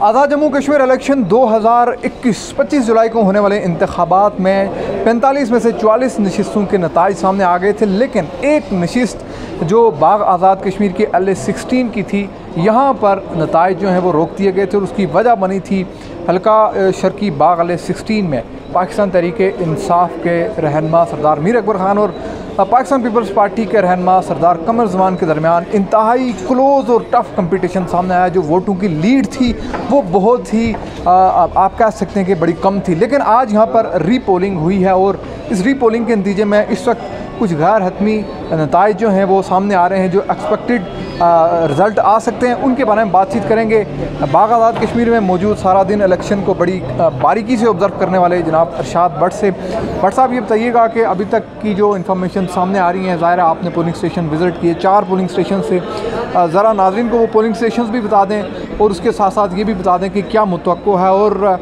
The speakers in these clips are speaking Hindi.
आज़ाद जम्मू कश्मीर इलेक्शन 2021 25 जुलाई को होने वाले इंतखाबात में 45 में से 44 नशिस्तों के नताइज सामने आ गए थे, लेकिन एक नशिस्त जो बाग आज़ाद कश्मीर की LA-16 की थी, यहाँ पर नताइज जो हैं वो रोक दिए गए थे। और उसकी वजह बनी थी हल्का शर्की बाग LA-16 में पाकिस्तान तहरीक-ए-इंसाफ के रहनुमा सरदार मीर अकबर ख़ान और पाकिस्तान पीपल्स पार्टी के रहनुमा सरदार कमर ज़मान के दरमियान इंतहाई क्लोज़ और टफ़ कंपटीशन सामने आया। जो वोटों की लीड थी वो बहुत ही आप कह सकते हैं कि बड़ी कम थी। लेकिन आज यहाँ पर रीपोलिंग हुई है और इस रीपोलिंग के नतीजे में इस वक्त कुछ गैर हतमी नताइज जो हैं वो सामने आ रहे हैं, जो एक्सपेक्टेड रिज़ल्ट आ सकते हैं, उनके बारे में बातचीत करेंगे। बाग आज़ाद कश्मीर में मौजूद सारा दिन इलेक्शन को बड़ी बारीकी से ऑब्ज़र्व करने वाले जनाब अरशाद भट्ट से। भट्ट साहब, ये बताइएगा कि अभी तक की जो इन्फॉर्मेशन सामने आ रही हैं, ज़ाहिर है आपने पोलिंग स्टेशन विज़िट किए, 4 पोलिंग स्टेशन से, ज़रा नाज़रीन को वो पोलिंग स्टेशन भी बता दें और उसके साथ साथ ये भी बता दें कि क्या मुतवक्को है। और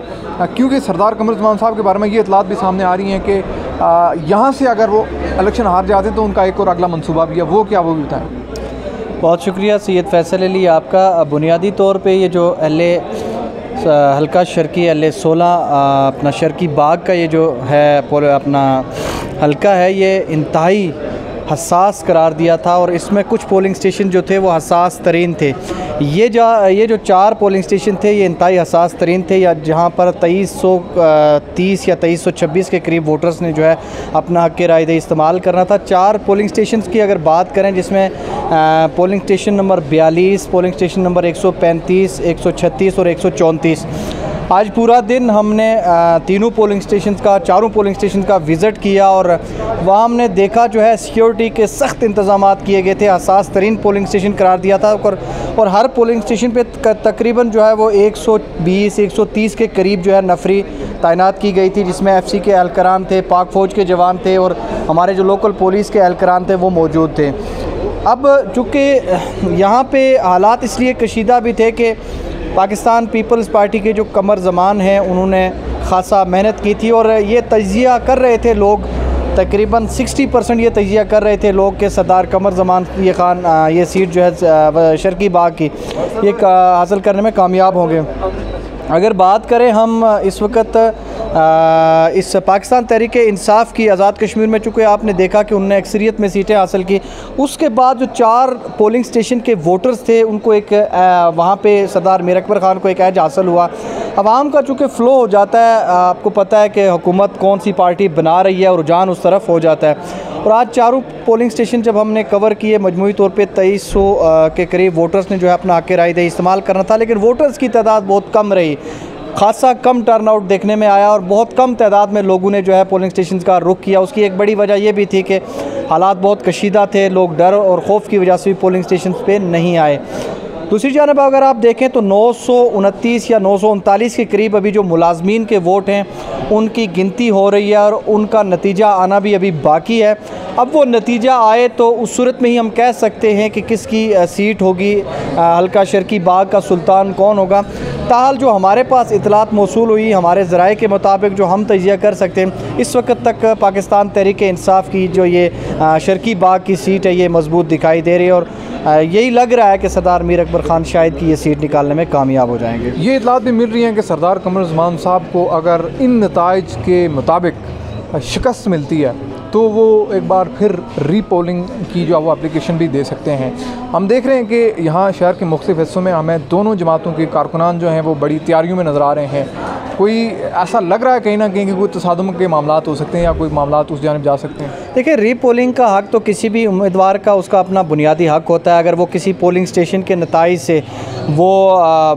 क्योंकि सरदार कमर ज़मान साहब के बारे में ये इतलात भी सामने आ रही हैं कि यहाँ से अगर वो इलेक्शन हार जाते हैं तो उनका एक और अगला मनसूबा भी है, वो क्या, वो भी बताएँ। बहुत शुक्रिया सैयद फैसल अली आपका। बुनियादी तौर पे ये जो हल्का शर्की LA-16 अपना शर्की बाग का ये जो है अपना हल्का है, ये इंतहाई हसास करार दिया था और इसमें कुछ पोलिंग स्टेशन जो थे वो हसास तरीन थे। ये जो 4 पोलिंग स्टेशन थे ये इंतहाई हसास तरीन थे, या जहाँ पर 2330 या 2326 के करीब वोटर्स ने जो है अपना हक़ राय दही इस्तेमाल करना था। 4 पोलिंग स्टेशन की अगर बात करें, जिसमें polling station number 42, polling station number 135, 136 और 134। आज पूरा दिन हमने चारों पोलिंग स्टेशन का विज़िट किया और वहाँ हमने देखा जो है सिक्योरिटी के सख्त इंतज़ामात किए गए थे। हसास तरीन पोलिंग स्टेशन करार दिया था और हर पोलिंग स्टेशन पे तकरीबन जो है वो 120-130 के करीब जो है नफरी तैनात की गई थी, जिसमें FC के एहलकारान थे, पाक फ़ौज के जवान थे और हमारे जो लोकल पुलिस के एहलकारान थे वो मौजूद थे। अब चूँकि यहाँ पे हालात इसलिए कशीदा भी थे कि पाकिस्तान पीपल्स पार्टी के जो कमर ज़मान हैं उन्होंने ख़ासा मेहनत की थी और ये तजिया कर रहे थे लोग, तकरीबन 60% ये तजिया कर रहे थे लोग के सरदार कमर ज़मान ये सीट जो है शर्की बाग की ये हासिल करने में कामयाब होंगे। अगर बात करें हम इस वक्त इस पाकिस्तान तहरीक-ए-इंसाफ की आज़ाद कश्मीर में, चूँकि आपने देखा कि उनने अक्सरियत में सीटें हासिल की, उसके बाद जो 4 पोलिंग स्टेशन के वोटर्स थे उनको एक वहाँ पे सरदार मीर अकबर ख़ान को एक एज हासिल हुआ। आवाम का चूँकि फ़्लो हो जाता है, आपको पता है कि हुकूमत कौन सी पार्टी बना रही है और रुझान उस तरफ हो जाता है। और आज 4 पोलिंग स्टेशन जब हमने कवर किए, मजमूई तौर पे 2300 के करीब वोटर्स ने जो है अपना हक़ राय दही इस्तेमाल करना था, लेकिन वोटर्स की तादाद बहुत कम रही, खासा कम टर्नआउट देखने में आया और बहुत कम तादाद में लोगों ने जो है पोलिंग स्टेशन का रुख किया। उसकी एक बड़ी वजह यह भी थी कि हालात बहुत कशीदा थे, लोग डर और खौफ की वजह से भी पोलिंग स्टेशन पे नहीं आए। दूसरी जानब अगर आप देखें तो 929 या 939 के करीब अभी जो मुलाजमीन के वोट हैं उनकी गिनती हो रही है और उनका नतीजा आना भी अभी बाकी है। अब वो नतीजा आए तो उस सूरत में ही हम कह सकते हैं कि किसकी सीट होगी, हल्का शर्की बाग का सुल्तान कौन होगा। ताहाल जो हमारे पास इतलात मौसूल हुई, हमारे ज़राए के मुताबिक जो हम तजिया कर सकते हैं, इस वक्त तक पाकिस्तान तहरीक-ए-इंसाफ की जो ये शर्की बाग की सीट है ये मजबूत दिखाई दे रही है और यही लग रहा है कि सरदार मीर अकबर ख़ान शायद की ये सीट निकालने में कामयाब हो जाएंगे। ये इतलात भी मिल रही हैं कि सरदार कमर ज़मान साहब को अगर इन नताइज के मुताबिक शिकस्त मिलती है तो वो एक बार फिर रीपोलिंग की जो वो एप्लीकेशन भी दे सकते हैं। हम देख रहे हैं कि यहाँ शहर के मुख्तलिफ़ हिस्सों में हमें दोनों जमातों के कारकुनान जो हैं वो बड़ी तैयारियों में नज़र आ रहे हैं। कोई ऐसा लग रहा है कहीं ना कहीं कि कोई तसादुम के मामलात हो सकते हैं या कोई मामलात उस जानिब जा सकते हैं। देखिए, रीपोलिंग का हक़ तो किसी भी उम्मीदवार का उसका अपना बुनियादी हक़ होता है। अगर वो किसी पोलिंग स्टेशन के नताइज से वो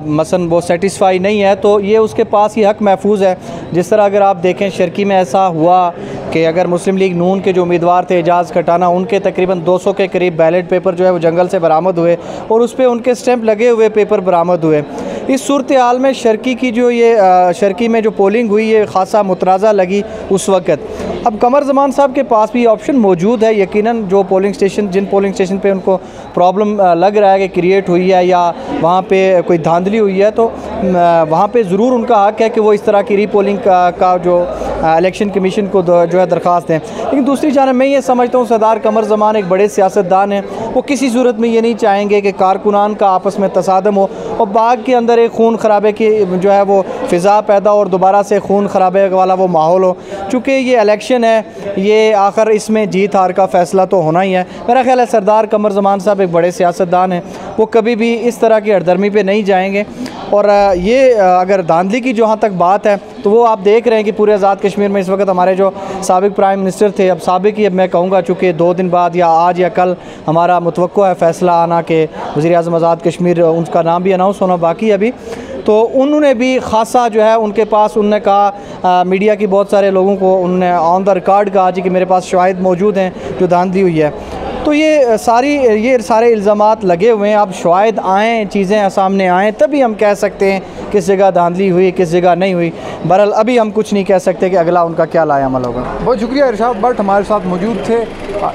मसलन वो सेटिस्फाई नहीं है तो ये उसके पास ये हक़ महफूज है। जिस तरह अगर आप देखें शर्की में ऐसा हुआ कि अगर मुस्लिम लीग नून के जो उम्मीदवार थे एजाज़ खटाना, उनके तकरीबन 200 के करीब बैलेट पेपर जो है वो जंगल से बरामद हुए और उस पर उनके स्टैंप लगे हुए पेपर बरामद हुए। इस सूरत हाल में शर्की की जो ये शर्की में जो पोलिंग हुई ये ख़ासा मुतनाज़ा लगी उस वक़्त। अब कमर ज़मान साहब के पास भी ऑप्शन मौजूद है। यकीनन जो जिन पोलिंग स्टेशन पे उनको प्रॉब्लम लग रहा है कि क्रिएट हुई है या वहाँ पे कोई धांधली हुई है तो वहाँ पे ज़रूर उनका हक़ है कि वो इस तरह की रीपोलिंग का जो इलेक्शन कमीशन को जो है दरख्वास्त दें। लेकिन दूसरी जानब मैं ये समझता हूँ सरदार कमर ज़मान एक बड़े सियासतदान हैं, वो किसी सूरत में ये नहीं चाहेंगे कि कारकुनान का आपस में तसादम हो और बाग के अंदर एक खून खराबे की जो है वो फ़िज़ा पैदा और दोबारा से खून खराबे वाला वो माहौल हो। चूँकि ये इलेक्शन है, ये आखिर इसमें जीत हार का फ़ैसला तो होना ही है। मेरा ख्याल है सरदार कमर ज़मान साहब एक बड़े सियासतदान हैं, वो कभी भी इस तरह की हरदर्मी पे नहीं जाएंगे। और ये अगर धांधली की जहाँ तक बात है तो वो आप देख रहे हैं कि पूरे आज़ाद कश्मीर में इस वक्त हमारे जो साबिक़ प्राइम मिनिस्टर थे, अब साबिक़ ही अब मैं कहूँगा चूँकि 2 दिन बाद या आज या कल हमारा मुतवक्को है फ़ैसला आना कि वज़ीर-ए-आज़म आज़ाद कश्मीर, उनका नाम भी अनाउंस होना बाकी है अभी, तो उन्होंने भी ख़ासा जो है उनके पास, उन्होंने कहा मीडिया की बहुत सारे लोगों को उन्होंने ऑन द रिकॉर्ड कहा जी कि मेरे पास शवाहिद मौजूद हैं जो धांधली हुई है। तो ये सारे इल्ज़ामात लगे हुए हैं। अब शवाहिद आएँ, चीज़ें सामने आएँ, तभी हम कह सकते हैं किस जगह धांधली हुई, किस जगह नहीं हुई। बहरहाल अभी हम कुछ नहीं कह सकते कि अगला उनका क्या लाया अमल होगा। बहुत शुक्रिया। इरशाद भट्ट हमारे साथ मौजूद थे।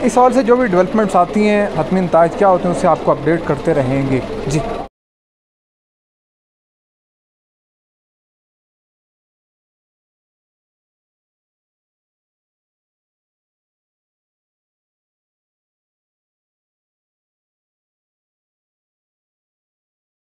इस हवाले से जो भी डेवलपमेंट्स आती हैं, हतमी नताइज क्या होते हैं, उससे आपको अपडेट करते रहेंगे। जी।